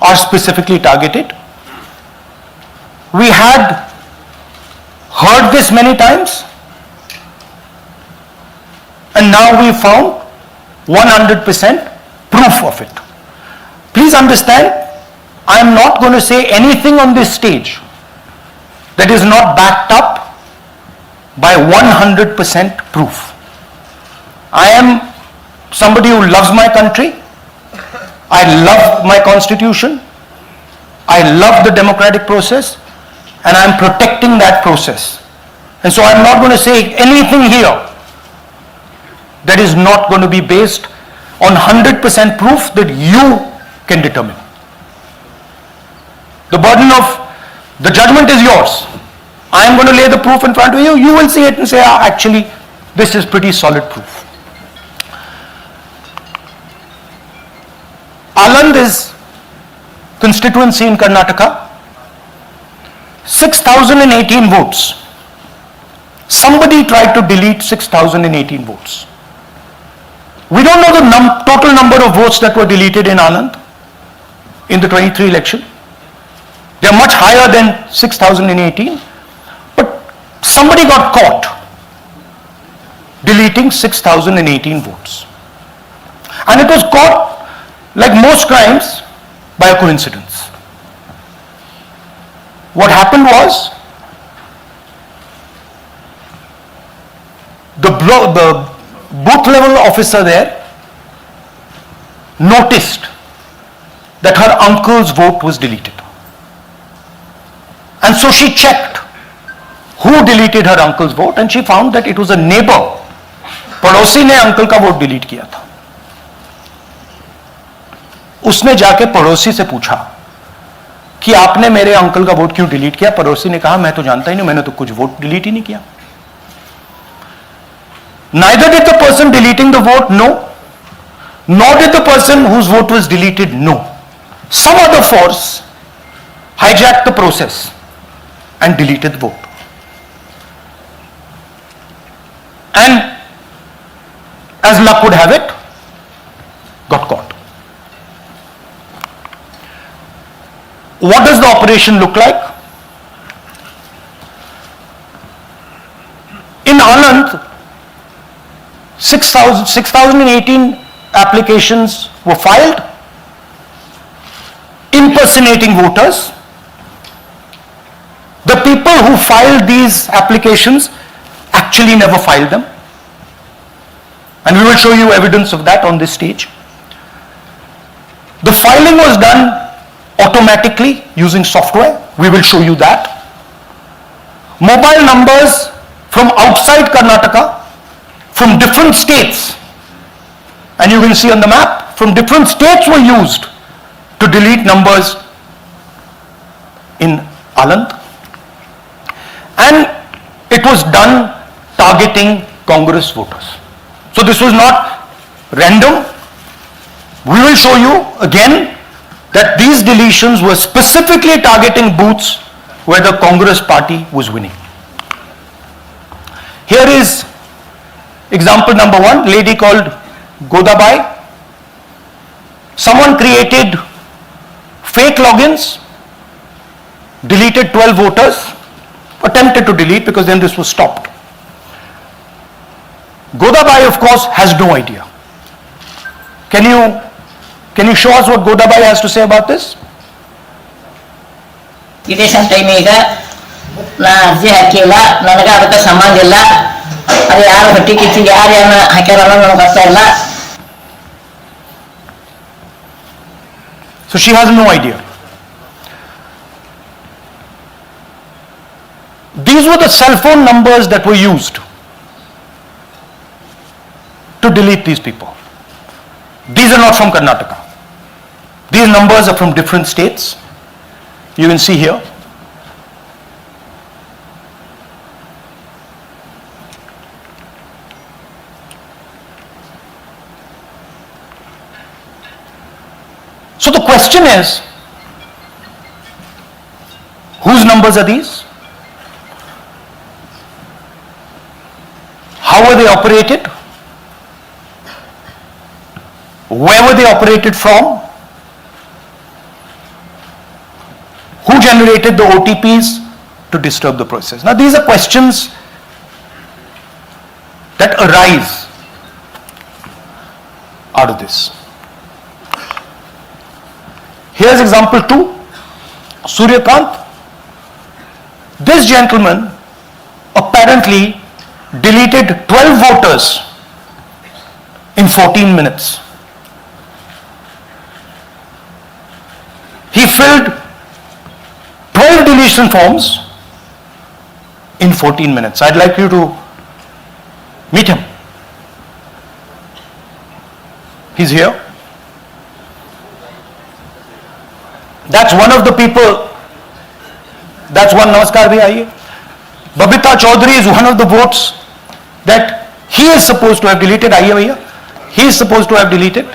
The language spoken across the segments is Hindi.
are specifically targeted. We had heard this many times, and now we found 100% proof of it. Please understand, I am not going to say anything on this stage that is not backed up by 100% proof. I am somebody who loves my country. I love my constitution. I love the democratic process, and I am protecting that process. And so I am not going to say anything here that is not going to be based on 100% proof that you can determine. The burden of the judgment is yours. I am going to lay the proof in front of you. You will see it and say, actually, this is pretty solid proof. Aland is constituency in Karnataka. 6,018 votes. Somebody tried to delete 6,018 votes. We don't know the total number of votes that were deleted in Aland in the 23 election. They are much higher than 6,018, but somebody got caught deleting 6,018 votes. And it was caught, like most crimes, by a coincidence. What happened was, the booth level officer there noticed that her uncle's vote was deleted. And so she checked who deleted her uncle's vote, and she found that it was a neighbor. पड़ोसी ने अंकल का वोट डिलीट किया था. उसने जाके पड़ोसी से पूछा कि आपने मेरे अंकल का वोट क्यों डिलीट किया. पड़ोसी ने कहा, मैं तो जानता ही नहीं, मैंने तो कुछ वोट डिलीट ही नहीं किया. Neither did the person deleting the vote know, nor did the person whose vote was deleted know. Some other force hijacked the process and deleted the vote. And as luck would have it, got caught. What does the operation look like? In Anand, 6,018 applications were filed, impersonating voters. The people who filed these applications actually never filed them. And we will show you evidence of that on this stage. The filing was done automatically using software. We will show you that. Mobile numbers from outside Karnataka, from different states, and you will see on the map, from different states were used to delete numbers in Aland. And it was done targeting Congress voters. So this was not random. We will show you again that these deletions were specifically targeting booths where the Congress party was winning. Here is example number one, lady called Godabai. Someone created fake logins, deleted 12 voters, attempted to delete because then this was stopped. Godabai, of course, has no idea. Can you show us what Godabai has to say about this? Election time na arji hakila nanaga adukku sambandha illa adu yaru hatti kitti yaru yana hakiralla nanaga gotta illa. So she has no idea. These were the cell phone numbers that were used to delete these people. These are not from Karnataka. These numbers are from different states. You can see here. So the question is, whose numbers are these? How were they operated? Where were they operated from? Who generated the OTPs to disturb the process? Now these are questions that arise out of this. Here's example 2. Suryakant. This gentleman apparently deleted 12 voters in 14 minutes. He filled 12 deletion forms in 14 minutes. I'd like you to meet him. He's here. That's one of the people. That's one. Namaskar bhi aiye. Babita Chaudhary is one of the votes that he is supposed to have deleted. Aiye bhaiya. He is supposed to have deleted.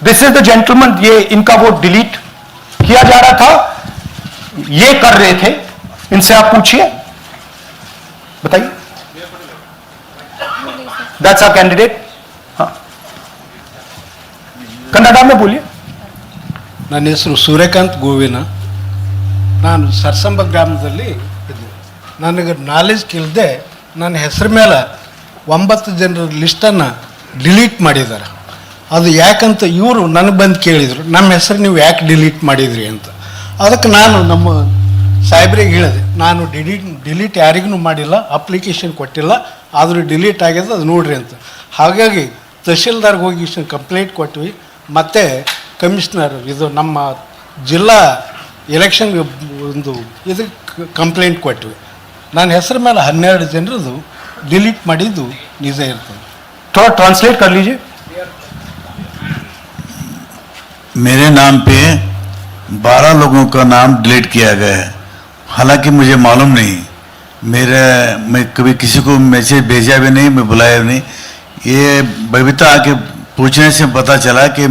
This is the gentleman. ये इनका वोट डिलीट किया जा रहा था, ये कर रहे थे. इनसे आप पूछिए, बताइए. That's our candidate. हाँ, कन्नड़ा में बोलिए. ನನ್ನ ಹೆಸರು ಸೂರ್ಯಕಾಂತ್ ಗೋವಿನ. ನಾನು ಸರ್ಸಂಬ ಗ್ರಾಮದಲ್ಲಿ ಇದ್ದೆ. ನನಗೆ ನಾಲೆಜ್ ಇಲ್ಲದೆ ನನ್ನ ಹೆಸರು ಮೇಲೆ 9 ಜನರ ಲಿಸ್ಟನ್ನು ಡಿಲೀಟ್ ಮಾಡಿದ್ದಾರೆ. ಅದು ಯಾಕಂತ ಇವರು ನನಗೆ ಬಂದು ಕೇಳಿದರು, ನಮ್ಮ ಹೆಸರು ನೀವು ಯಾಕೆ ಡಿಲೀಟ್ ಮಾಡಿದ್ರಿ ಅಂತ. ಅದಕ್ಕೆ ನಾನು ನಮ್ಮ ಸಾಹೇಬ್ರಿಗೆ ಹೇಳಿದೆ, ನಾನು ಡಿಲೀಟ್ ಯಾರಿಗೂ ಮಾಡಿಲ್ಲ, ಅಪ್ಲಿಕೇಶನ್ ಕೊಟ್ಟಿಲ್ಲ, ಆದರೂ ಡಿಲೀಟ್ ಆಗ್ಯದ, ಅದು ನೋಡ್ರಿ ಅಂತ. ಹಾಗಾಗಿ ತಹಶೀಲ್ದಾರ್ಗೆ ಹೋಗಿ ಕಂಪ್ಲೇಂಟ್ ಕೊಟ್ವಿ. ಮತ್ತು ಕಮಿಷನರ್ ಇದು ನಮ್ಮ ಜಿಲ್ಲಾ ಎಲೆಕ್ಷನ್ ಒಂದು ಇದಕ್ಕೆ ಕಂಪ್ಲೇಂಟ್ ಕೊಟ್ವಿ. ನನ್ನ ಹೆಸರು ಮೇಲೆ 12 ಜನರದು ಡಿಲೀಟ್ ಮಾಡಿದ್ದು ನಿಜ ಇರ್ತದೆ. थोड़ा ट्रांसलेट कर लीजिए. मेरे नाम पे 12 लोगों का नाम डिलीट किया गया है. हालांकि मुझे मालूम नहीं, मैं कभी किसी को मैसेज भेजा भी नहीं, मैं बुलाया भी नहीं. ये बबीता आके पूछने से पता चला कि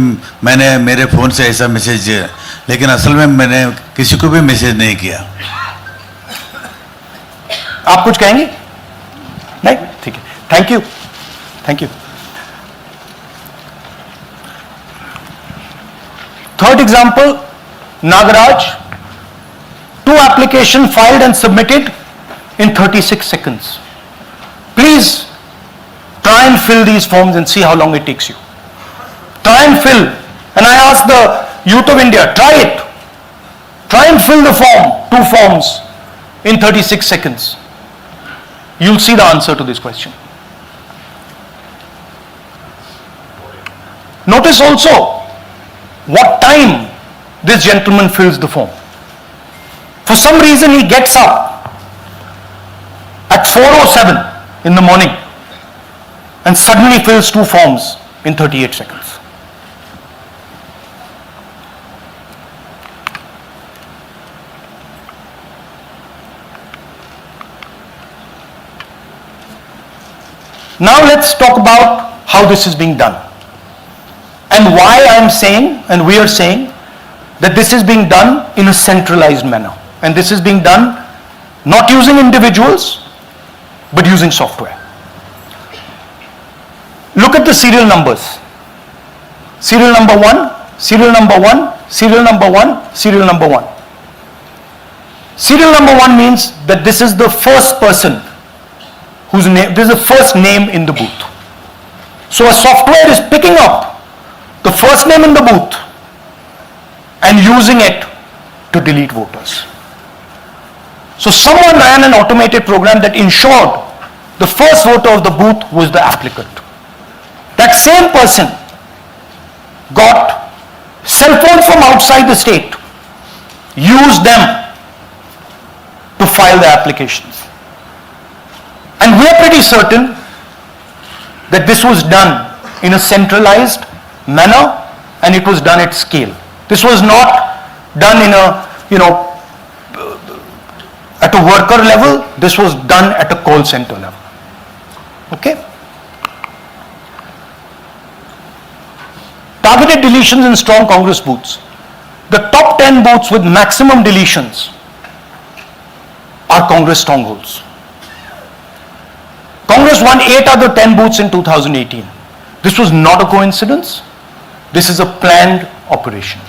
मैंने मेरे फ़ोन से ऐसा मैसेज दिया, लेकिन असल में मैंने किसी को भी मैसेज नहीं किया. आप कुछ कहेंगे? नहीं, ठीक है. Thank you, thank you. Third example, Nagaraj. 2 applications filed and submitted in 36 seconds. Please try and fill these forms and see how long it takes you. Try and fill. And I ask the youth of India, try it. Try and fill the form, 2 forms in 36 seconds. You'll see the answer to this question. Notice also what time this gentleman fills the form. For some reason he gets up at 4:07 in the morning and suddenly fills 2 forms in 38 seconds. Now let's talk about how this is being done and why I am saying and we are saying that this is being done in a centralized manner, and this is being done not using individuals but using software. Look at the serial numbers. Serial number 1, serial number 1, serial number 1, serial number 1. Serial number 1 means that this is the first person whose name, this is the first name in the booth. So a software is picking up the first name in the booth and using it to delete voters. So someone ran an automated program that ensured the first voter of the booth was the applicant. That same person got cell phones from outside the state, used them to file the applications. And we are pretty certain that this was done in a centralized manner and it was done at scale. This was not done in a, at a worker level. This was done at a call center level. Okay? Targeted deletions in strong Congress booths. The top 10 booths with maximum deletions are Congress strongholds. Congress won 8 other 10 booths in 2018. This was not a coincidence. This is a planned operation.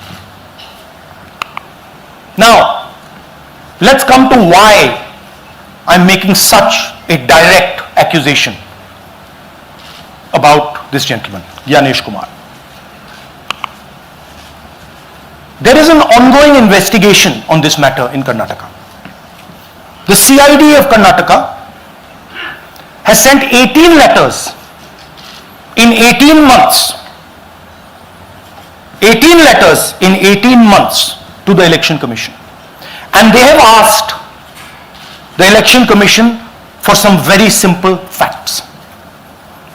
Now, let's come to why I'm making such a direct accusation about this gentleman, Gyanesh Kumar. There is an ongoing investigation on this matter in Karnataka. The CID of Karnataka has sent 18 letters in 18 months. 18 letters in 18 months to the Election Commission. And they have asked the Election Commission for some very simple facts.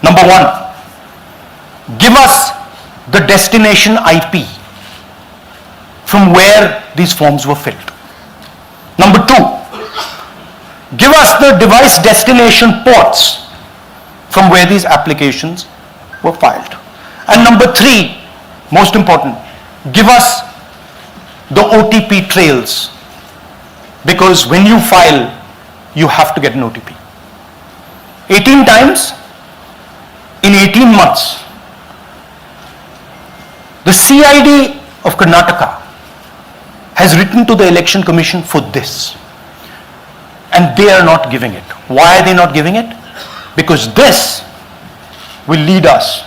Number one, give us the destination IP from where these forms were filled. Number two, give us the device destination ports from where these applications were filed. And number three, most important, give us the OTP trails, because when you file, you have to get an OTP. 18 times in 18 months. The CID of Karnataka has written to the Election Commission for this, and they are not giving it. Why are they not giving it? Because this will lead us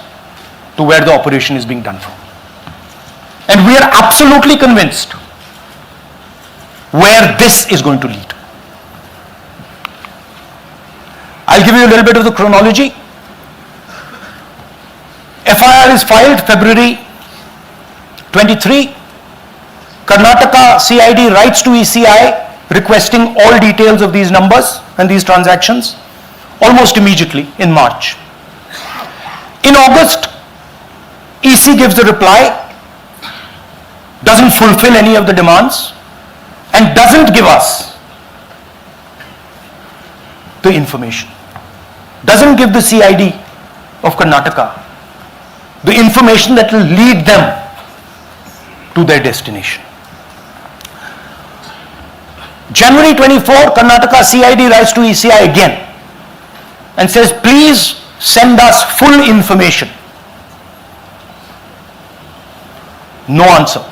to where the operation is being done from. And we are absolutely convinced where this is going to lead. I'll give you a little bit of the chronology. FIR is filed February 23. Karnataka CID writes to ECI requesting all details of these numbers and these transactions almost immediately in March. In August, EC gives a reply, doesn't fulfill any of the demands, and doesn't give us the information. Doesn't give the CID of Karnataka the information that will lead them to their destination. January 24, Karnataka CID writes to ECI again and says, please send us full information. No answer.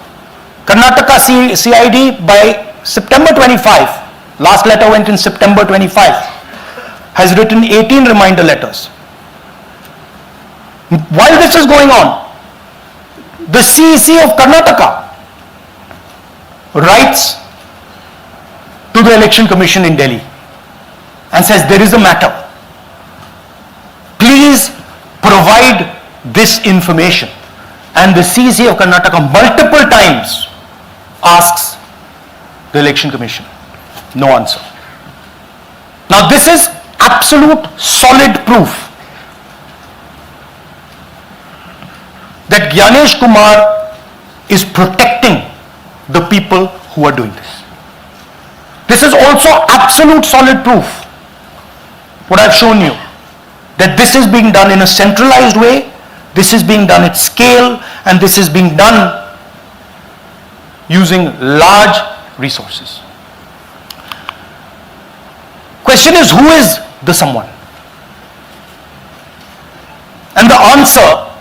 Karnataka CID by September 25, last letter went in September 25, has written 18 reminder letters. While this is going on, the CEC of Karnataka writes to the Election Commission in Delhi and says, there is a matter. Please provide this information. And the CEC of Karnataka multiple times asks the Election Commission. No answer. Now this is absolute solid proof that Gyanesh Kumar is protecting the people who are doing this. This is also absolute solid proof, what I've shown you, that this is being done in a centralized way, this is being done at scale, and this is being done using large resources. Question is, who is the someone? And the answer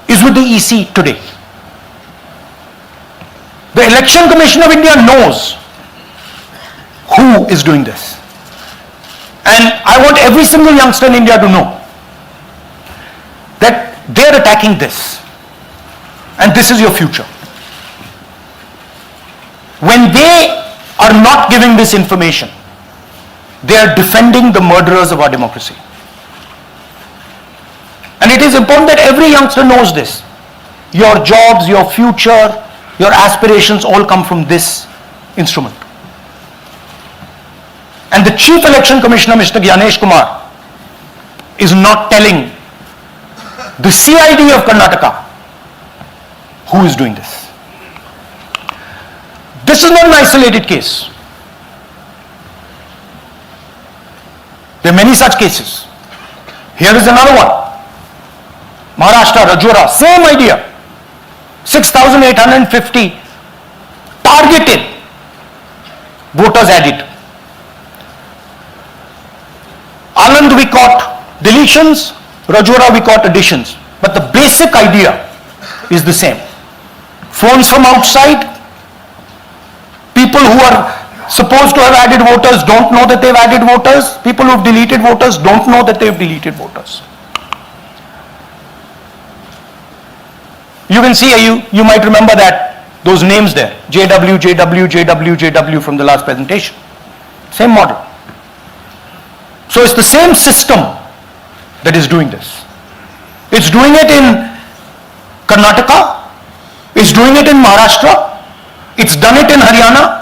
is with the EC today. The Election Commission of India knows who is doing this. And I want every single youngster in India to know that they're attacking this. And this is your future. When they are not giving this information, they are defending the murderers of our democracy. And it is important that every youngster knows this. Your jobs, your future, your aspirations all come from this instrument. And the Chief Election Commissioner, Mr. Gyanesh Kumar, is not telling the CID of Karnataka who is doing this. This is not an isolated case. There are many such cases. Here is another one. Maharashtra, Rajora, same idea. 6,850 targeted voters added. Anand we caught deletions, Rajora we caught additions. But the basic idea is the same. Phones from outside, People who are supposed to have added voters don't know that they've added voters. People who've deleted voters don't know that they've deleted voters. You can see, you might remember that, those names there, JW, JW, JW, JW from the last presentation. Same model. So it's the same system that is doing this. It's doing it in Karnataka, it's doing it in Maharashtra, it's done it in Haryana,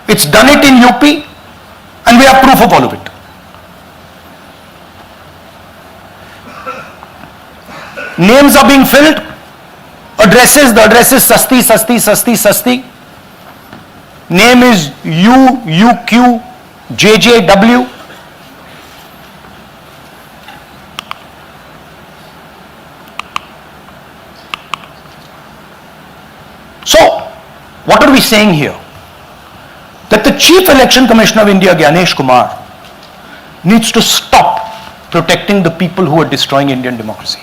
it's done it in UP, and we have proof of all of it. Names are being filled, addresses, the address is Sasti, Sasti, Sasti, Sasti. Name is UQ, JJW. So, what are we saying here? That the Chief Election Commissioner of India, Gyanesh Kumar, needs to stop protecting the people who are destroying Indian democracy.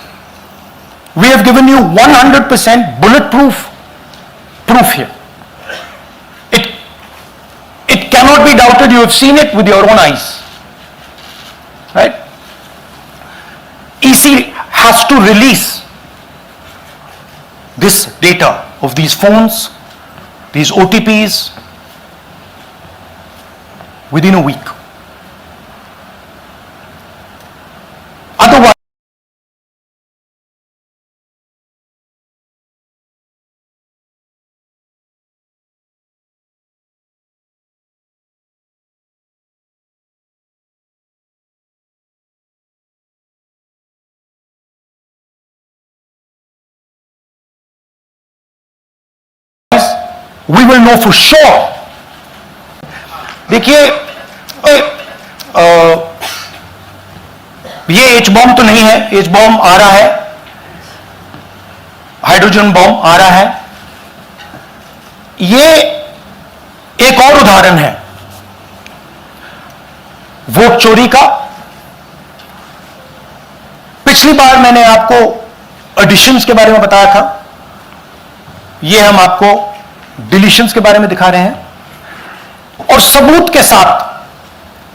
We have given you 100% bulletproof proof here. It cannot be doubted. You have seen it with your own eyes. Right? EC has to release this data of these phones, these OTPs, within a week. Otherwise, we will know for sure. देखिए, ये एच बॉम्ब तो नहीं है, एच बॉम्ब आ रहा है, हाइड्रोजन बॉम्ब आ रहा है. ये एक और उदाहरण है वोट चोरी का. पिछली बार मैंने आपको एडिशंस के बारे में बताया था, ये हम आपको डिलीशंस के बारे में दिखा रहे हैं, और सबूत के साथ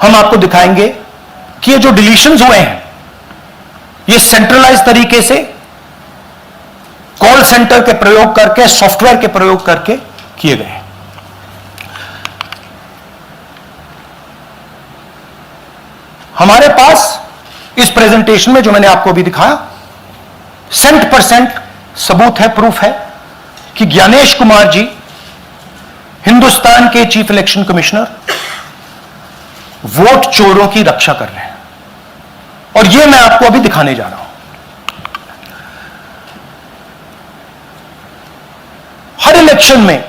हम आपको दिखाएंगे कि ये जो डिलीशंस हुए हैं ये सेंट्रलाइज तरीके से कॉल सेंटर के प्रयोग करके, सॉफ्टवेयर के प्रयोग करके किए गए हैं. हमारे पास इस प्रेजेंटेशन में जो मैंने आपको अभी दिखाया 100% सबूत है, प्रूफ है कि ज्ञानेश कुमार जी हिंदुस्तान के चीफ इलेक्शन कमिश्नर वोट चोरों की रक्षा कर रहे हैं, और यह मैं आपको अभी दिखाने जा रहा हूं. हर इलेक्शन में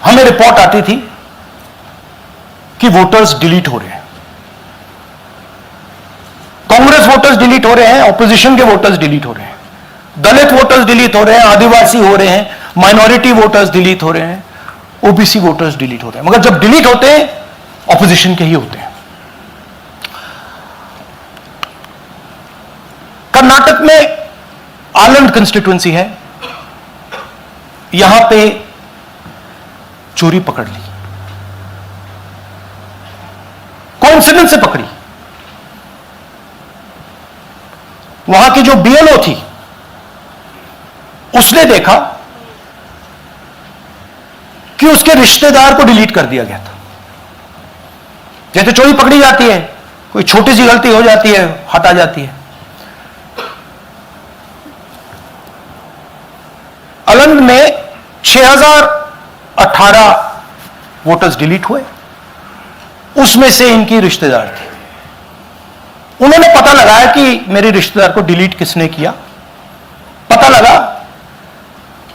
हमें रिपोर्ट आती थी कि वोटर्स डिलीट हो रहे हैं. कांग्रेस वोटर्स डिलीट हो रहे हैं, ऑपोजिशन के वोटर्स डिलीट हो रहे हैं, दलित वोटर्स डिलीट हो रहे हैं, आदिवासी हो रहे हैं, माइनॉरिटी वोटर्स डिलीट हो रहे हैं, ओबीसी वोटर्स डिलीट हो रहे हैं. मगर जब डिलीट होते हैं ऑपोजिशन के ही होते हैं. कर्नाटक में आलंद कंस्टिट्यूएंसी है, यहां पे चोरी पकड़ ली, कोइंसिडेंस से पकड़ी. वहां की जो बीएलओ थी उसने देखा कि उसके रिश्तेदार को डिलीट कर दिया गया था. जैसे चोरी पकड़ी जाती है, कोई छोटी सी गलती हो जाती है, हटा जाती है. अलंग में 6018 वोटर्स डिलीट हुए, उसमें से इनकी रिश्तेदार थे. उन्होंने पता लगाया कि मेरे रिश्तेदार को डिलीट किसने किया. पता लगा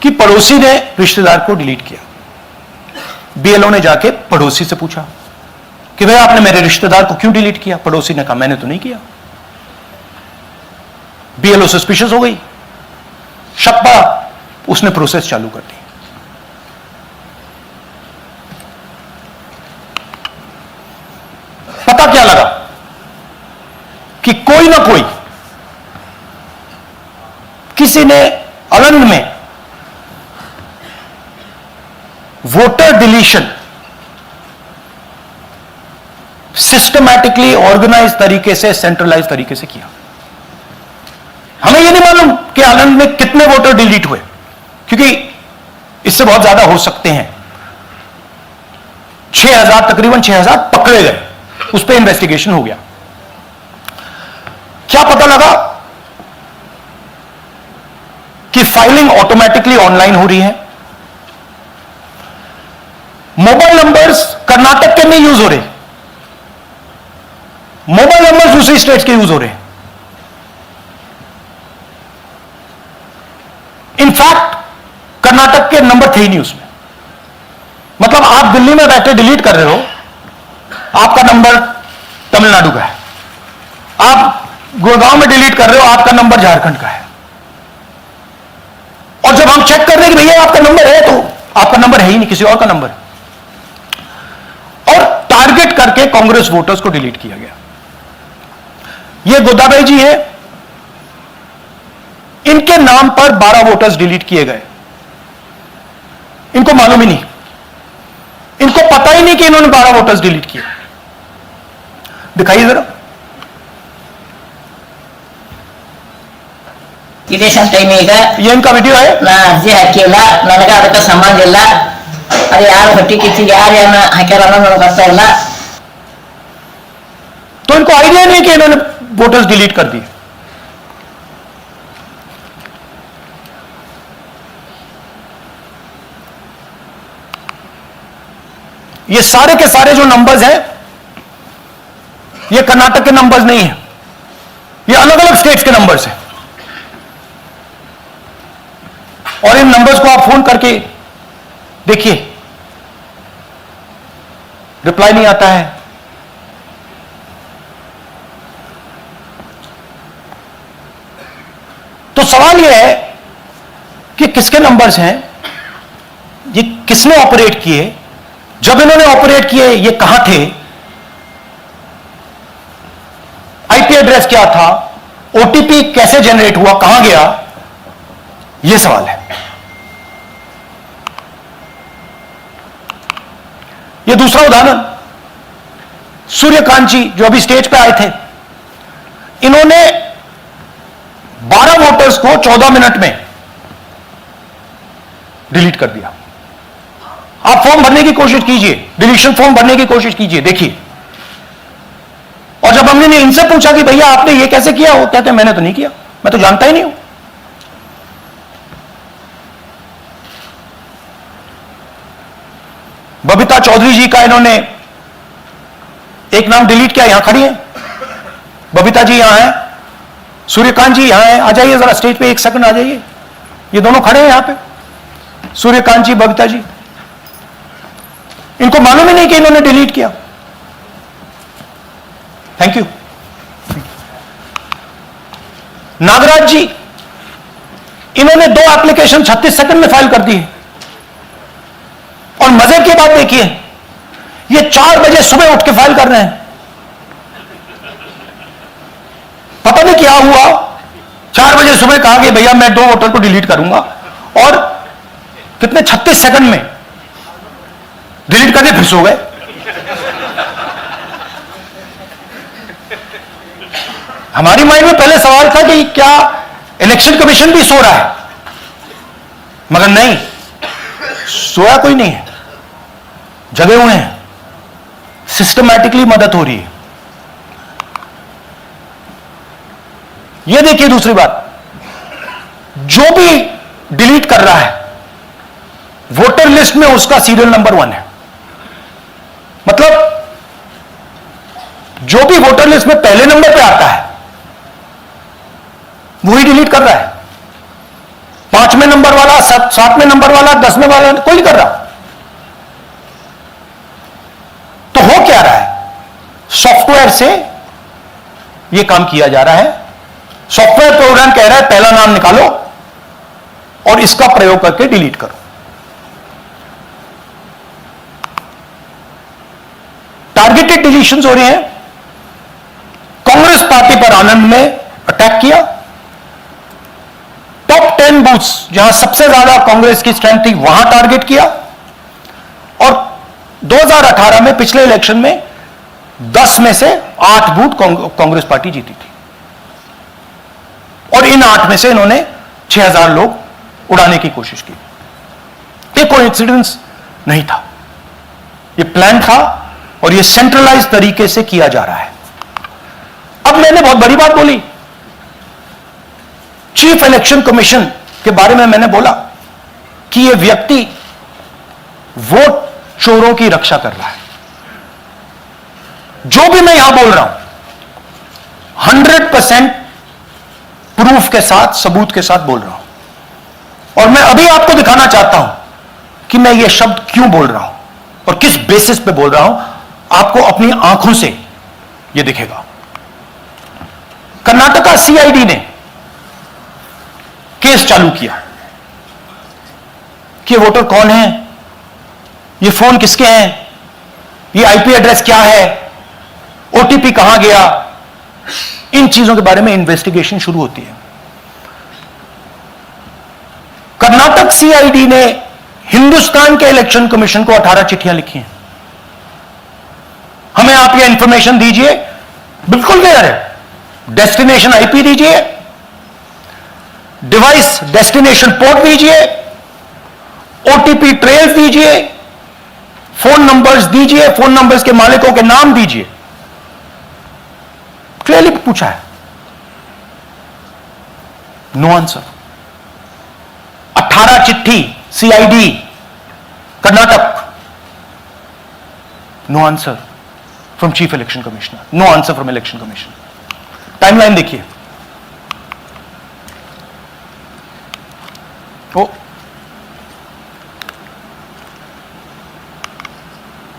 कि पड़ोसी ने रिश्तेदार को डिलीट किया. बीएलओ ने जाके पड़ोसी से पूछा कि भाई आपने मेरे रिश्तेदार को क्यों डिलीट किया. पड़ोसी ने कहा मैंने तो नहीं किया. बीएलओ सस्पिशियस हो गई, शक पड़ा, उसने प्रोसेस चालू कर दी. पता क्या लगा कि कोई ना कोई, किसी ने अलंग में वोटर डिलीशन सिस्टमैटिकली ऑर्गेनाइज तरीके से, सेंट्रलाइज तरीके से किया। हमें यह नहीं मालूम कि आनंद में कितने वोटर डिलीट हुए, क्योंकि इससे बहुत ज्यादा हो सकते हैं। 6000, तकरीबन 6000 पकड़े गए, उस पर इन्वेस्टिगेशन हो गया। क्या पता लगा कि फाइलिंग ऑटोमेटिकली ऑनलाइन हो रही है। मोबाइल नंबर्स कर्नाटक के नहीं यूज हो रहे, मोबाइल नंबर्स दूसरी स्टेट्स के यूज हो रहे हैं। इनफैक्ट कर्नाटक के नंबर थे ही नहीं उसमें। मतलब आप दिल्ली में बैठे डिलीट कर रहे हो, आपका नंबर तमिलनाडु का है। आप गुड़गांव में डिलीट कर रहे हो, आपका नंबर झारखंड का है। और जब हम चेक कर रहे हैं कि भैया आपका नंबर है, तो आपका नंबर है ही नहीं, किसी और का नंबर है। और टारगेट करके कांग्रेस वोटर्स को डिलीट किया गया। ये गोदाबाई जी है, इनके नाम पर 12 वोटर्स डिलीट किए गए। इनको मालूम ही नहीं, इनको पता ही नहीं कि इन्होंने 12 वोटर्स डिलीट किए। दिखाइए जरा। ಇಲೆಕ್ಷನ್ ಟೈಮ್ ಈಗ ये इनका वीडियो है। ನಾ ಅರ್ಜಿ ಹಾಕಿಲ್ಲ, ನನಗೆ ಅದಕ್ಕೆ ಸಂಬಂಧ ಇಲ್ಲ. ಅದು ಯಾರು ಹೊಟ್ಟಿ ಕಿಚ್ಚಿಗೆ ಯಾರು ಏನ ಹಾಕ್ಯಾರ ಅನ್ನೋದು ನನಗೆ ಗೊತ್ತಾ ಇಲ್ಲ. तो इनको आइडिया नहीं कि इन्होंने वोटर्स डिलीट कर दिए। ये सारे के सारे जो नंबर्स हैं, ये कर्नाटक के नंबर्स नहीं है, ये अलग अलग स्टेट्स के नंबर्स हैं। और इन नंबर्स को आप फोन करके देखिए, रिप्लाई नहीं आता है। तो सवाल यह है कि किसके नंबर्स हैं, ये किसने ऑपरेट किए, जब इन्होंने ऑपरेट किए ये कहां थे, आईपी एड्रेस क्या था, ओटीपी कैसे जनरेट हुआ, कहां गया, यह सवाल है। यह दूसरा उदाहरण, सूर्यकांत जी जो अभी स्टेज पे आए थे, इन्होंने 12 वोटर्स को 14 मिनट में डिलीट कर दिया। आप फॉर्म भरने की कोशिश कीजिए, डिलीशन फॉर्म भरने की कोशिश कीजिए, देखिए। और जब हमने इनसे पूछा कि भैया आपने ये कैसे किया, वो कहते हैं मैंने तो नहीं किया, मैं तो जानता ही नहीं हूं। बबीता चौधरी जी का इन्होंने एक नाम डिलीट किया, यहां खड़ी है बबीता जी, यहां है सूर्यकांत जी, यहां है। आ जाइए जरा स्टेज पे, एक सेकंड आ जाइए। ये दोनों खड़े हैं यहां पे, सूर्यकांत जी, बबीता जी। इनको मालूम ही नहीं कि इन्होंने डिलीट किया। Thank you. नागराज जी, इन्होंने 2 एप्लीकेशन 36 सेकंड में फाइल कर दी है। और मजे की बात देखिए, ये 4 बजे सुबह उठ के फाइल कर रहे हैं। पता नहीं क्या हुआ, 4 बजे सुबह कहा कि भैया मैं 2 वोटर को डिलीट करूंगा, और कितने 36 सेकंड में डिलीट करके फिर सो गए। हमारी माइंड में पहले सवाल था कि क्या इलेक्शन कमीशन भी सो रहा है, मगर नहीं, सोया कोई नहीं है, जगे हुए हैं, सिस्टमैटिकली मदद हो रही है। यह देखिए दूसरी बात, जो भी डिलीट कर रहा है वोटर लिस्ट में उसका सीरियल नंबर 1 है। मतलब जो भी वोटर लिस्ट में पहले नंबर पे आता है वही डिलीट कर रहा है। 5वें नंबर वाला, 7वें नंबर वाला, 10वें वाला कोई नहीं कर रहा। तो हो क्या रहा है, सॉफ्टवेयर से यह काम किया जा रहा है। सॉफ्टवेयर प्रोग्राम कह रहा है पहला नाम निकालो और इसका प्रयोग करके डिलीट करो। टारगेटेड डिलीशंस हो रहे हैं। कांग्रेस पार्टी पर आनंद ने अटैक किया। टॉप 10 बूथ्स जहां सबसे ज्यादा कांग्रेस की स्ट्रेंथ थी वहां टारगेट किया। 2018 में पिछले इलेक्शन में 10 में से 8 बूथ कांग्रेस पार्टी जीती थी और इन 8 में से इन्होंने 6000 लोग उड़ाने की कोशिश की। ये कोइंसिडेंस नहीं था, ये प्लान था और ये सेंट्रलाइज तरीके से किया जा रहा है। अब मैंने बहुत बड़ी बात बोली, चीफ इलेक्शन कमीशन के बारे में मैंने बोला कि ये व्यक्ति वोट चोरों की रक्षा कर रहा है। जो भी मैं यहां बोल रहा हूं 100% प्रूफ के साथ, सबूत के साथ बोल रहा हूं और मैं अभी आपको दिखाना चाहता हूं कि मैं ये शब्द क्यों बोल रहा हूं और किस बेसिस पे बोल रहा हूं। आपको अपनी आंखों से ये दिखेगा। कर्नाटका सीआईडी ने केस चालू किया कि वोटर कौन है, ये फोन किसके हैं, ये आईपी एड्रेस क्या है, ओटीपी कहां गया, इन चीजों के बारे में इन्वेस्टिगेशन शुरू होती है। कर्नाटक सीआईडी ने हिंदुस्तान के इलेक्शन कमीशन को 18 चिट्ठियां लिखी हैं। हमें आप ये इंफॉर्मेशन दीजिए, बिल्कुल क्लियर है, डेस्टिनेशन आईपी दीजिए, डिवाइस डेस्टिनेशन पोर्ट दीजिए, ओटीपी ट्रेल दीजिए, फोन नंबर्स दीजिए, फोन नंबर्स के मालिकों के नाम दीजिए। क्लियरली पूछा है, नो आंसर। 18 चिट्ठी CID Karnataka, no answer from chief election commissioner, no answer from election commission. Timeline देखिए,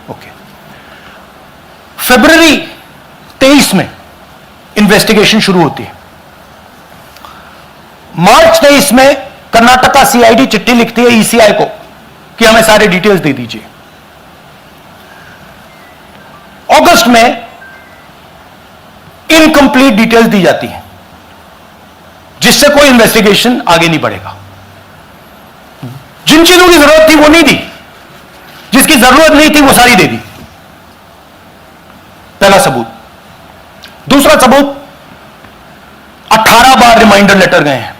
ओके, फरवरी 23 में इन्वेस्टिगेशन शुरू होती है। मार्च 23 में कर्नाटका सीआईडी चिट्ठी लिखती है ईसीआई को कि हमें सारे डिटेल्स दे दीजिए। अगस्त में इनकंप्लीट डिटेल्स दी जाती है जिससे कोई इन्वेस्टिगेशन आगे नहीं बढ़ेगा। जिन चीजों की जरूरत थी वो नहीं दी, जिसकी जरूरत नहीं थी वो सारी दे दी। पहला सबूत। दूसरा सबूत, 18 बार रिमाइंडर लेटर गए हैं।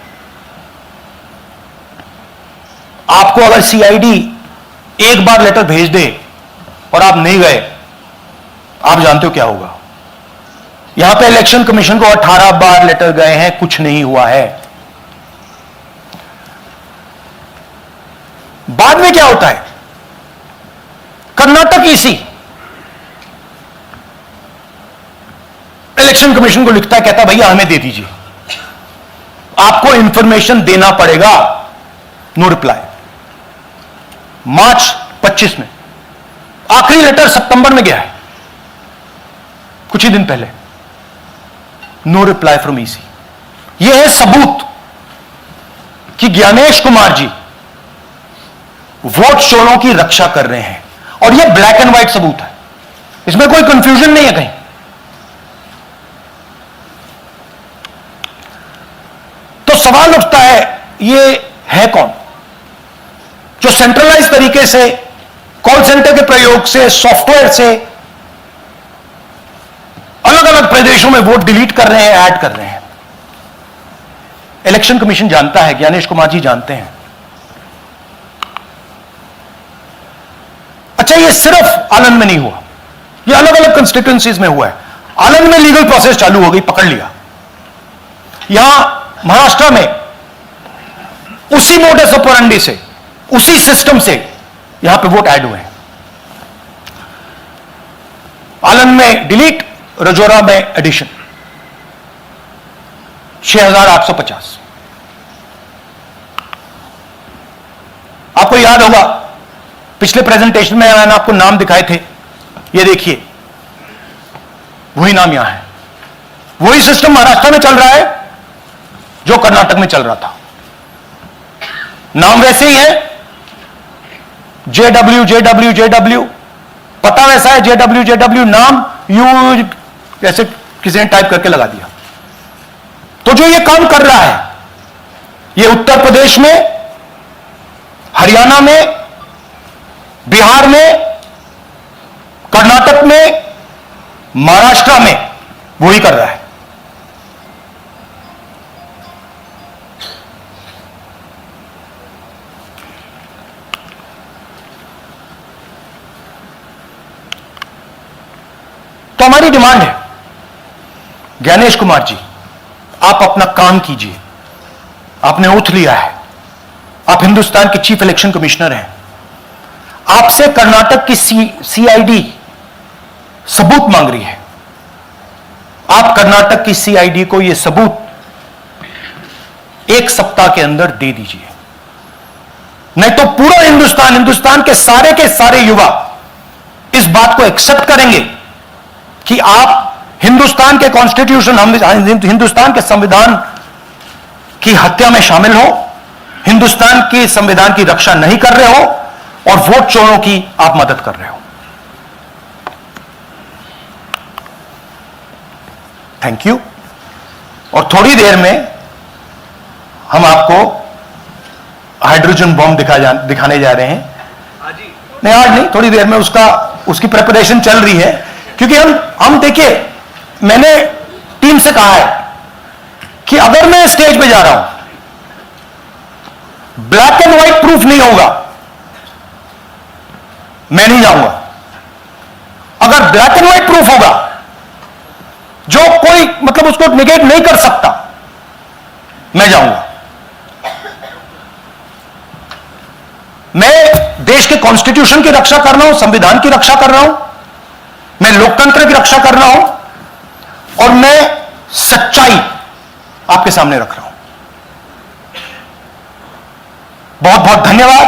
आपको अगर सीआईडी एक बार लेटर भेज दे और आप नहीं गए, आप जानते हो क्या होगा। यहां पे इलेक्शन कमीशन को 18 बार लेटर गए हैं, कुछ नहीं हुआ है। बाद में क्या होता है, कर्नाटक ईसी इलेक्शन कमीशन को लिखता है, कहता है भैया हमें दे दीजिए, आपको इंफॉर्मेशन देना पड़ेगा। No reply. मार्च 25 में आखिरी लेटर सितंबर में गया है, कुछ ही दिन पहले। No reply from EC. यह है सबूत कि ज्ञानेश कुमार जी वोट चोरों की रक्षा कर रहे हैं और यह ब्लैक एंड व्हाइट सबूत है, इसमें कोई कंफ्यूजन नहीं है कहीं। तो सवाल उठता है, ये है कौन जो सेंट्रलाइज तरीके से कॉल सेंटर के प्रयोग से, सॉफ्टवेयर से अलग अलग प्रदेशों में वोट डिलीट कर रहे हैं, ऐड कर रहे हैं। इलेक्शन कमीशन जानता है, ज्ञानेश कुमार जी जानते हैं। अच्छा, ये सिर्फ आनंद में नहीं हुआ, ये अलग अलग कंस्टिट्यूएंसीज में हुआ है। आनंद में लीगल प्रोसेस चालू हो गई, पकड़ लिया। यहां महाराष्ट्र में उसी मोडस ऑपरेंडी से, उसी सिस्टम से यहां पे वोट ऐड हुए हैं। आनंद में डिलीट, रजौरा में एडिशन, 6850। आपको याद होगा पिछले प्रेजेंटेशन में मैंने आपको नाम दिखाए थे, ये देखिए वही नाम यहां है। वही सिस्टम महाराष्ट्र में चल रहा है जो कर्नाटक में चल रहा था। नाम वैसे ही है, जेडब्ल्यू जेडब्ल्यू जेडब्ल्यू, पता वैसा है, जेडब्ल्यू जेडब्ल्यू, नाम यू ऐसे किसी ने टाइप करके लगा दिया। तो जो ये काम कर रहा है, ये उत्तर प्रदेश में, हरियाणा में, बिहार में कर्नाटक में, महाराष्ट्र में वही कर रहा है। तो हमारी डिमांड है, ज्ञानेश कुमार जी, आप अपना काम कीजिए। आपने ओथ लिया है, आप हिंदुस्तान के चीफ इलेक्शन कमिश्नर हैं। आपसे कर्नाटक की सीआईडी सबूत मांग रही है। आप कर्नाटक की सीआईडी को यह सबूत 1 सप्ताह के अंदर दे दीजिए, नहीं तो पूरा हिंदुस्तान के सारे युवा इस बात को एक्सेप्ट करेंगे कि आप हिंदुस्तान के कॉन्स्टिट्यूशन, हिंदुस्तान के संविधान की हत्या में शामिल हो, हिंदुस्तान के संविधान की रक्षा नहीं कर रहे हो और वोट चोरों की आप मदद कर रहे हो। Thank you. और थोड़ी देर में हम आपको हाइड्रोजन बॉम्ब दिखाने जा रहे हैं। नहीं, आज नहीं, थोड़ी देर में उसकी प्रिपरेशन चल रही है, क्योंकि हम देखिए, मैंने टीम से कहा है कि अगर मैं स्टेज पे जा रहा हूं, ब्लैक एंड व्हाइट प्रूफ नहीं होगा, मैं नहीं जाऊंगा। अगर ब्लैक एंड व्हाइट प्रूफ होगा, जो कोई मतलब उसको निगेट नहीं कर सकता, मैं जाऊंगा। मैं देश के कॉन्स्टिट्यूशन की रक्षा कर रहा हूं, संविधान की रक्षा कर रहा हूं, मैं लोकतंत्र की रक्षा कर रहा हूं और मैं सच्चाई आपके सामने रख रहा हूं। बहुत बहुत धन्यवाद,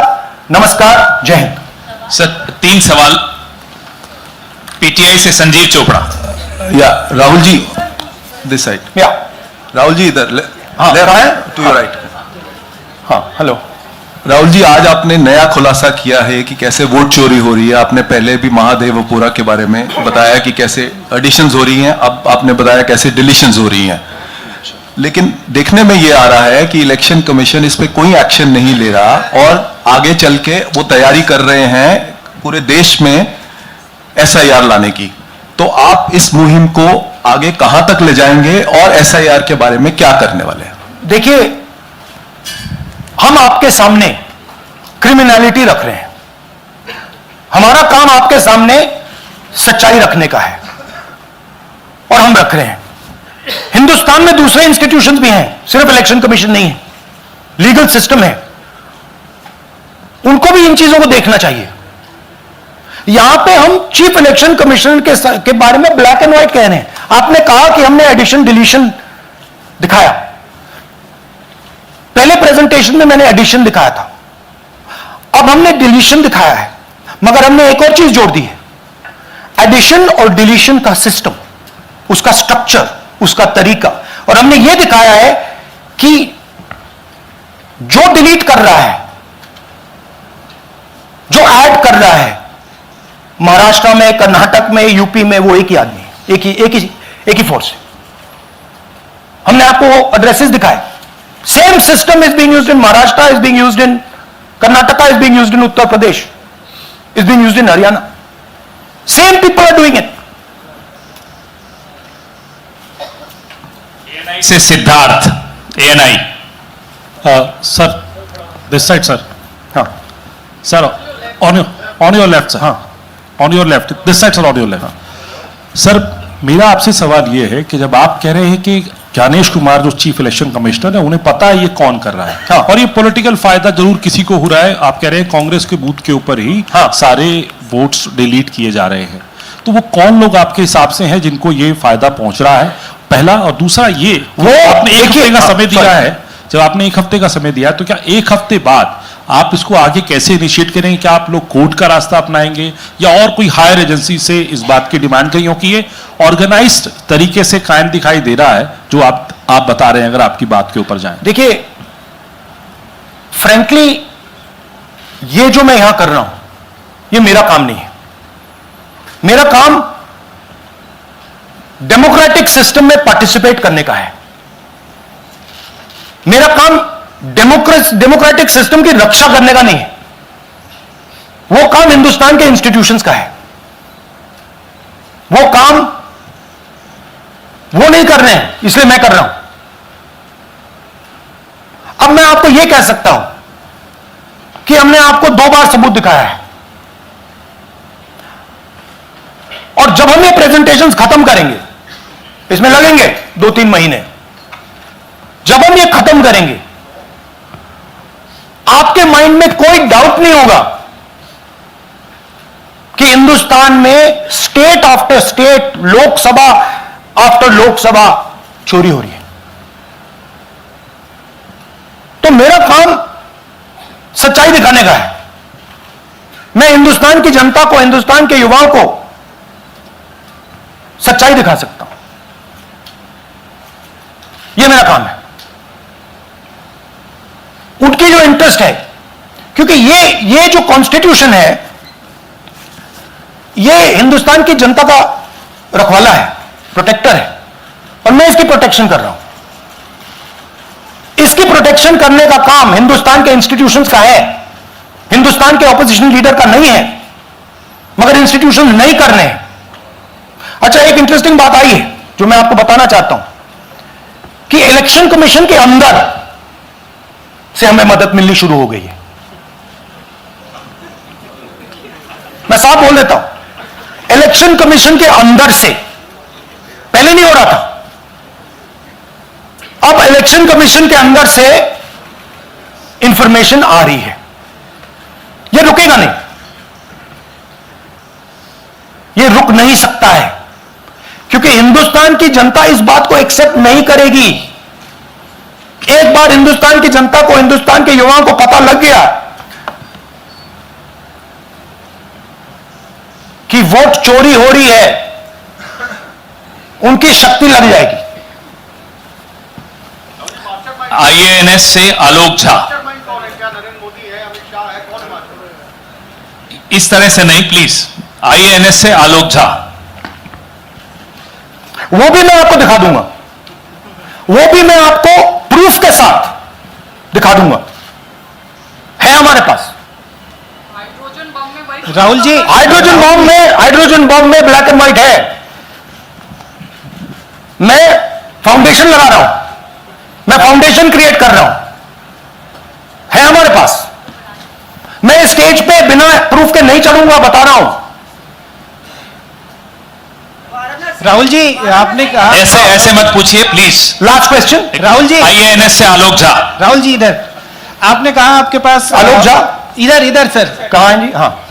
नमस्कार, जय हिंद। सर 3 सवाल। पीटीआई से संजीव चोपड़ा। या राहुल जी, दिस साइड। या राहुल जी इधर, हाँ, लेफ्ट है? To your right. हाँ, हेलो। राहुल जी, आज आपने नया खुलासा किया है कि कैसे वोट चोरी हो रही है। आपने पहले भी महादेवपुरा के बारे में बताया कि कैसे एडिशंस हो रही हैं, अब आपने बताया कैसे डिलीशंस हो रही हैं। लेकिन देखने में ये आ रहा है कि इलेक्शन कमीशन इस पे कोई एक्शन नहीं ले रहा और आगे चल के वो तैयारी कर रहे हैं पूरे देश में एसआईआर लाने की। तो आप इस मुहिम को आगे कहां तक ले जाएंगे और एसआईआर के बारे में क्या करने वाले हैं? देखिए, हम आपके सामने क्रिमिनलिटी रख रहे हैं। हमारा काम आपके सामने सच्चाई रखने का है और हम रख रहे हैं। हिंदुस्तान में दूसरे इंस्टीट्यूशंस भी हैं, सिर्फ इलेक्शन कमीशन नहीं है, लीगल सिस्टम है, उनको भी इन चीजों को देखना चाहिए। यहां पे हम चीफ इलेक्शन कमिश्नर के बारे में ब्लैक एंड व्हाइट कह रहे हैं। आपने कहा कि हमने एडिशन डिलीशन दिखाया, पहले प्रेजेंटेशन में मैंने एडिशन दिखाया था, अब हमने डिलीशन दिखाया है, मगर हमने एक और चीज जोड़ दी है। एडिशन और डिलीशन का सिस्टम, उसका स्ट्रक्चर, उसका तरीका, और हमने यह दिखाया है कि जो डिलीट कर रहा है, जो ऐड कर रहा है, महाराष्ट्र में, कर्नाटक में, यूपी में, वो एक ही आदमी है, एक ही फोर्स है। हमने आपको एड्रेसेस दिखाए। Same system is being used in Maharashtra, is being used in Karnataka, is being used in Uttar Pradesh, is being used in Haryana. Same people are doing it. ANI से Siddharth, ANI. Sir, this side sir. हाँ sir, on your left sir. हाँ, on your left, this side sir, on your left. Sir, मेरा आपसे सवाल यह है कि जब आप कह रहे हैं कि ज्ञानेश कुमार जो चीफ इलेक्शन कमिश्नर है, उन्हें पता है ये कौन कर रहा है, हाँ। और ये पॉलिटिकल फायदा जरूर किसी को हो रहा है। आप कह रहे हैं कांग्रेस के बूथ के ऊपर ही हाँ। सारे वोट्स डिलीट किए जा रहे हैं, तो वो कौन लोग आपके हिसाब से हैं जिनको ये फायदा पहुंच रहा है, पहला। और दूसरा ये, वो आपने एक देखिए, हफ्ते का हाँ, समय दिया sorry। है, जब आपने 1 हफ्ते का समय दिया, तो क्या 1 हफ्ते बाद आप इसको आगे कैसे इनिशिएट करेंगे? क्या आप लोग कोर्ट का रास्ता अपनाएंगे या और कोई हायर एजेंसी से इस बात की डिमांड करेंगे? क्योंकि ये ऑर्गेनाइज्ड तरीके से कायम दिखाई दे रहा है जो आप बता रहे हैं, अगर आपकी बात के ऊपर जाएं। देखिए, फ्रैंकली ये जो मैं यहां कर रहा हूं, ये मेरा काम नहीं है। मेरा काम डेमोक्रेटिक सिस्टम में पार्टिसिपेट करने का है। मेरा काम डेमोक्रेटिक सिस्टम की रक्षा करने का नहीं है। वो काम हिंदुस्तान के इंस्टीट्यूशंस का है। वो काम वो नहीं कर रहे हैं, इसलिए मैं कर रहा हूं। अब मैं आपको यह कह सकता हूं कि हमने आपको 2 बार सबूत दिखाया है, और जब हम ये प्रेजेंटेशंस खत्म करेंगे, इसमें लगेंगे 2-3 महीने, जब हम ये खत्म करेंगे आपके माइंड में कोई डाउट नहीं होगा कि हिंदुस्तान में state after state, Lok Sabha after Lok Sabha चोरी हो रही है। तो मेरा काम सच्चाई दिखाने का है। मैं हिंदुस्तान की जनता को, हिंदुस्तान के युवाओं को सच्चाई दिखा सकता हूं। यह मेरा काम है। उनकी जो इंटरेस्ट है, क्योंकि ये जो कॉन्स्टिट्यूशन है, ये हिंदुस्तान की जनता का रखवाला है, प्रोटेक्टर है, और मैं इसकी प्रोटेक्शन कर रहा हूं। इसकी प्रोटेक्शन करने का काम हिंदुस्तान के इंस्टीट्यूशंस का है, हिंदुस्तान के ऑपोजिशन लीडर का नहीं है, मगर इंस्टीट्यूशन नहीं कर रहे हैं। अच्छा, एक इंटरेस्टिंग बात आई है जो मैं आपको बताना चाहता हूं कि इलेक्शन कमीशन के अंदर से हमें मदद मिलनी शुरू हो गई है। मैं साफ बोल देता हूं, इलेक्शन कमीशन के अंदर से, पहले नहीं हो रहा था, अब इलेक्शन कमीशन के अंदर से इंफॉर्मेशन आ रही है। यह रुकेगा नहीं, यह रुक नहीं सकता है, क्योंकि हिंदुस्तान की जनता इस बात को एक्सेप्ट नहीं करेगी। एक बार हिंदुस्तान की जनता को, हिंदुस्तान के युवाओं को पता लग गया कि वोट चोरी हो रही है, उनकी शक्ति लग जाएगी। आईएएनएस से आलोक झा। इस तरह से नहीं प्लीज। आईएएनएस से आलोक झा। वो भी मैं आपको दिखा दूंगा, वो भी मैं आपको प्रूफ के साथ दिखा दूंगा, है हमारे पास। राहुल जी, हाइड्रोजन बॉम्ब में ब्लैक एंड व्हाइट है। मैं फाउंडेशन लगा रहा हूं, मैं फाउंडेशन क्रिएट कर रहा हूं, है हमारे पास। मैं स्टेज पे बिना प्रूफ के नहीं चढ़ूंगा, बता रहा हूं। राहुल जी, आपने कहा, ऐसे मत पूछिए please. Last question, Rahul ji, IANS से आलोक झा। राहुल जी इधर। आपने कहा आपके पास आलोक झा, इधर सर। कहां है जी? हाँ,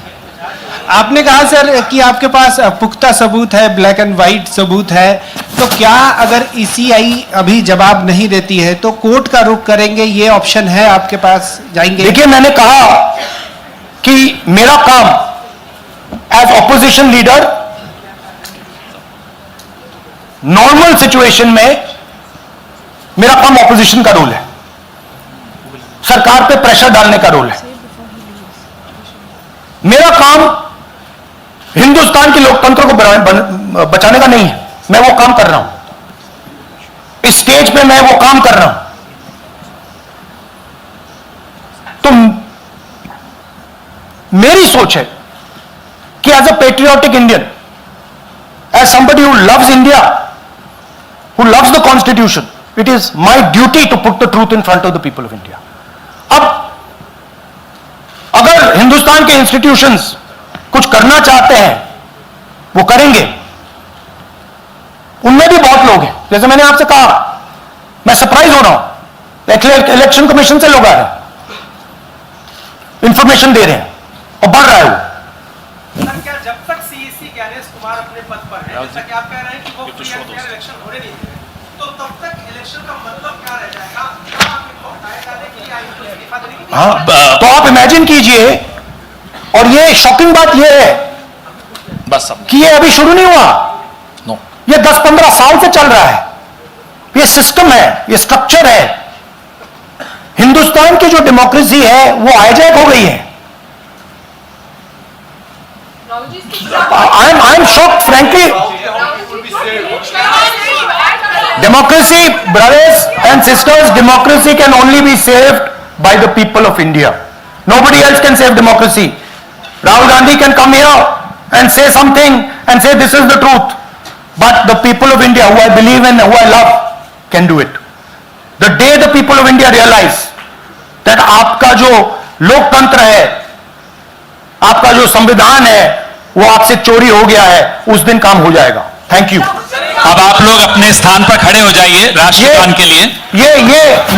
आपने कहा सर कि आपके पास पुख्ता सबूत है, ब्लैक एंड व्हाइट सबूत है, तो क्या अगर ईसीआई अभी जवाब नहीं देती है तो कोर्ट का रुख करेंगे, ये ऑप्शन है आपके पास, जाएंगे? देखिए, मैंने कहा कि मेरा काम as opposition leader normal situation में, मेरा काम ऑपोजिशन का रोल है, सरकार पे प्रेशर डालने का रोल है। मेरा काम हिंदुस्तान के लोकतंत्र को बचाने का नहीं है। मैं वो काम कर रहा हूं, इस स्टेज पे मैं वो काम कर रहा हूं। तो मेरी सोच है कि as a patriotic Indian, as somebody who loves India, who loves the constitution, it is my duty to put the truth in front of the people of India. अब अगर हिंदुस्तान के इंस्टीट्यूशंस कुछ करना चाहते हैं, वो करेंगे। उनमें भी बहुत लोग हैं, जैसे मैंने आपसे कहा, मैं सरप्राइज हो रहा हूं, इलेक्शन कमीशन से लोग आ रहे हैं, इंफॉर्मेशन दे रहे हैं, और बढ़ रहा है वो। सर, क्या जब तक सीईसी ज्ञानेश कुमार अपने पद पर है, जैसा कि आप कह रहे हैं कि वो फ्री एंड फेयर इलेक्शन होने नहीं देंगे, तो तब तक इलेक्शन का मतलब क्या रह जाएगा? क्या आप इनको हटाए जाने के लिए आयोग को इस्तीफा देने की? हाँ, तो आप इमेजिन कीजिए, और ये शॉकिंग बात ये है बस कि ये अभी शुरू नहीं हुआ, नो, ये 10-15 साल से चल रहा है। ये सिस्टम है, ये स्ट्रक्चर है। हिंदुस्तान की जो डेमोक्रेसी है वो हाईजैक हो गई है। I am shocked frankly. Democracy, brothers and sisters, democracy can only be saved by the people of India. Nobody else can save democracy. Rahul Gandhi can come here and say something and say this is the truth. But the people of India, who I believe in, who I love, can do it. The day the people of India realize that आपका जो लोकतंत्र है, आपका जो संविधान है, वो आपसे चोरी हो गया है, उस दिन काम हो जाएगा. Thank you. अब आप लोग अपने स्थान पर खड़े हो जाइए राष्ट्रगान के लिए. ये